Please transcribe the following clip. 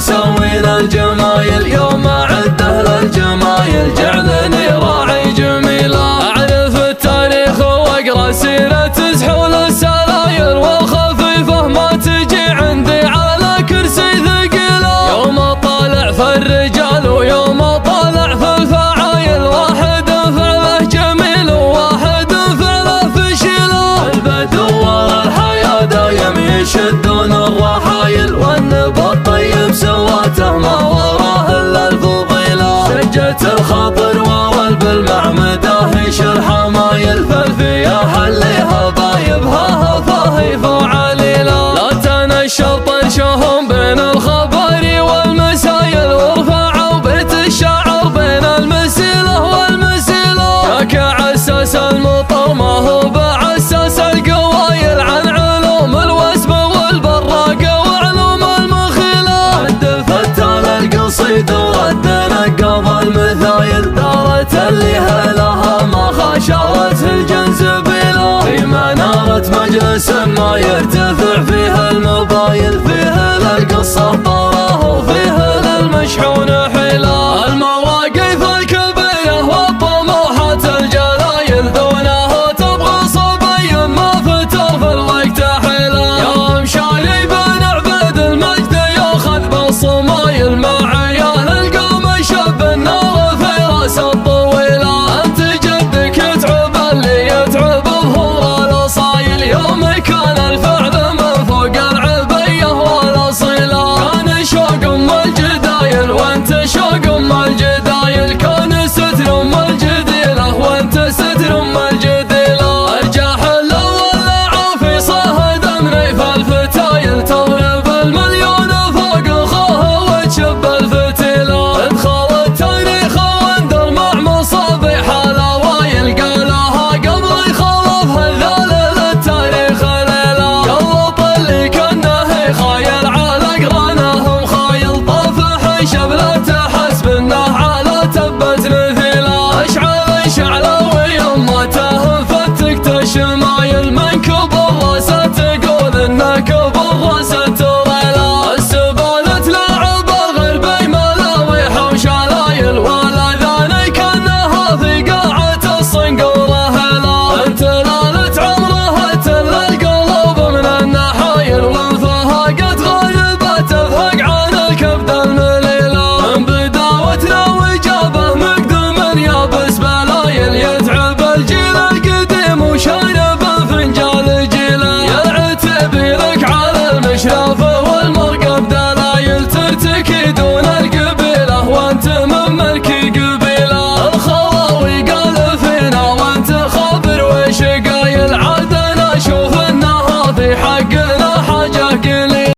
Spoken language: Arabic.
سوينا الجمايل يوم أعده للجمايل جعلني راعي جميلة. أعرف التاريخ وأقرأ سيرة زحول السلايل والخفيفة ما تجي عندي على كرسي ثقيلة. يوم طالع في الرجال ويوم طالع في الفعايل واحد فعله جميل وواحد فعله فشيلة. البدو ورا الحياة دايم يشدون الرحايل والنبى الطيب سواته ما وراه إلا الفضيلة. سجة الخاطر ورا بالمعمدة يشر حمايل فالفياح اللي هضايبها فاهي فعليلة. لا تنشر طنشهم بين الخبر والمسايل وارفعوا بيت الشعر بين المسيلة والمسيلة. ذاك عساس المطر ما هو بعساس القوايل عن علوم الوسب والبراقة وعلوم المخيلة. عد فتان القصيد ورد نقض المثايل دارت اللي هلها ما خاشرت الجنزبيلة. في منارة مجلس ما يرتفع فيها المبايل فيها للقصة طار